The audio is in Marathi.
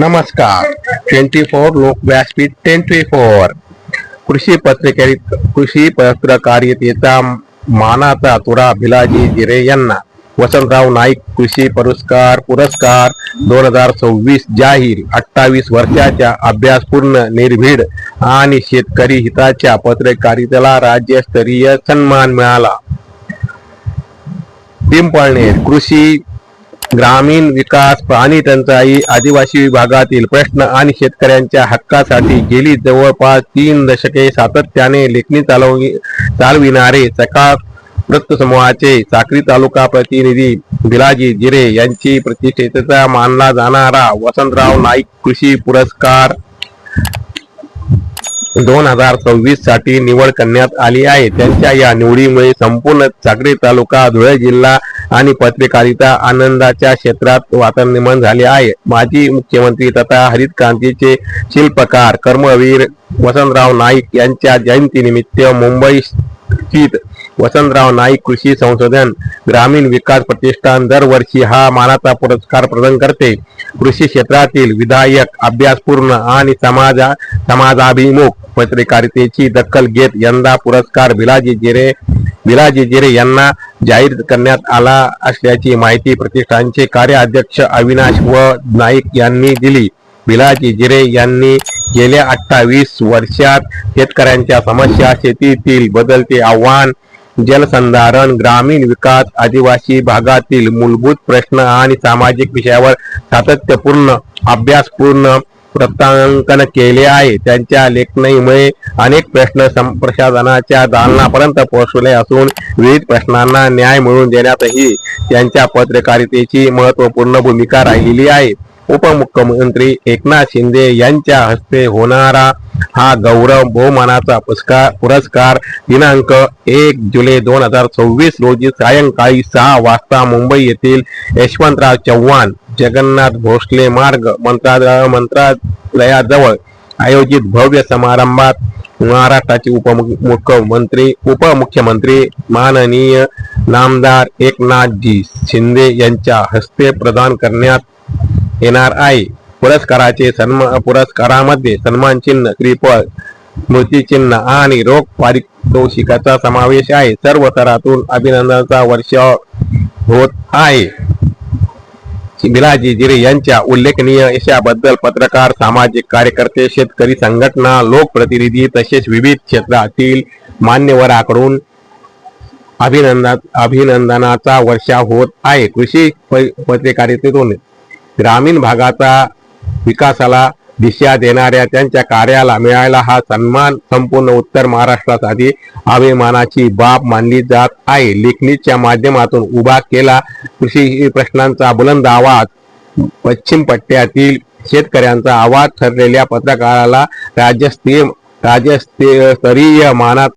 नमस्कार 24 लोक व्यासपीठ 1024 कृषी पत्रकारितेचा मानाचा तुरा भिलाजी जिरे यांना वसंतराव नाईक कृषी पुरस्कार 2026 जाहीर। 28 वर्षाच्या अभ्यासपूर्ण निर्भीड आणि शेतकरी हिताच्या पत्रकारितेला राज्यस्तरीय सन्मान मिळाला। पिंपळनेर कृषी ग्रामीण विकास, पाणी टंचाई, आदिवासी विभागातील प्रश्न आणि शेतकऱ्यांच्या हक्कासाठी गेली जवळपास 3 दशके सातत्याने लेखणी चालविणारे सकाळ वृत्तसमूहाचे साक्री तालुका प्रतिनिधी भिलाजी जिरे यांची प्रतिष्ठेचा मानला जाणारा वसंतराव नाईक कृषी पुरस्कार 2026 साठी निवड करण्यात आली आहे। त्यांच्या या निवडीमुळे संपूर्ण साक्री तालुका, धुळे जिल्हा आणि पत्रकारिता आनंदाच्या क्षेत्रात वातावरण निर्माण झाले आहे। माजी मुख्यमंत्री तथा हरित क्रांतीचे शिल्पकार कर्मवीर वसंतराव नाईक यांच्या जयंतीनिमित्त मुंबई स्थित वसंतराव नाईक कृषी संशोधन ग्रामीण विकास प्रतिष्ठान दरवर्षी हा मानाचा पुरस्कार प्रदान करते। कृषी क्षेत्रातील विधायक, अभ्यासपूर्ण आणि समाजाभिमुख पत्रकारितेची दखल घेत यंदा पुरस्कार भिलाजी जिरे यांना जाहीर करण्यात आला असल्याची माहिती प्रतिष्ठानचे कार्याध्यक्ष अविनाश नाईक यांनी दिली। भिलाजी जिरे यांनी गेल्या 28 वर्षात शेतकऱ्यांच्या समस्या, शेतीतील बदलते आव्हान, जलसंधारण, ग्रामीण विकास, आदिवासी भागातील मूलभूत प्रश्न आणि सामाजिक विषयावर सातत्यपूर्ण अभ्यासपूर्ण वृत्तांकन केले आहे। त्यांच्या लेखणीमुळे अनेक प्रश्न प्रशासनाच्या दालनापर्यंत पोहोचले असून विविध प्रश्नांना न्याय मिळवून देण्यातही त्यांच्या पत्रकारितेची महत्त्वपूर्ण भूमिका राहिलेली आहे। उपमुख्यमंत्री एकनाथ शिंदे यांच्या हस्ते होणारा हा गौरव बहुमानाचा पुरस्कार दिनांक 1 जुलै 2026 रोजी सायंकाळी 6 वाजता मुंबई येथील यशवंतराव चव्हाण जगन्नाथ भोसले मार्ग मंत्रालयाजवळ आयोजित भव्य समारंभात महाराष्ट्राचे उपमुख्यमंत्री माननीय नामदार एकनाथजी शिंदे यांच्या हस्ते प्रदान करण्यात येणार आहे। पुरस्कारामध्ये सन्मान चिन्ह, श्रीफळ, स्मृतिचिन्ह आणि रोख पारितोषिकाचा समावेश आहे। सर्व स्तरातून अभिनंदनाचा वर्षाव होत आहे। भिलाजी जिरे यांच्या उल्लेखनीय यशाबद्दल पत्रकार, सामाजिक कार्यकर्ते, शेतकरी संघटना, लोकप्रतिनिधी तसेच विविध क्षेत्रातील मान्यवरांकडून अभिनंदनाचा वर्षाव होत आहे। कृषी पत्रकारितेतून ग्रामीण भागाचा विकासाला दिशा देणाऱ्या त्यांच्या कार्याला मिळालेला हा सन्मान संपूर्ण उत्तर महाराष्ट्रासाठी अभिमानाची बाब मानली जात आहे। लेखणीच्या माध्यमातून उभा केला कृषी प्रश्नांचा बुलंद आवाज, पश्चिम पट्ट्यातील शेतकऱ्यांचा आवाज ठरलेल्या पत्रकाराला राज्यस्तरीय मानात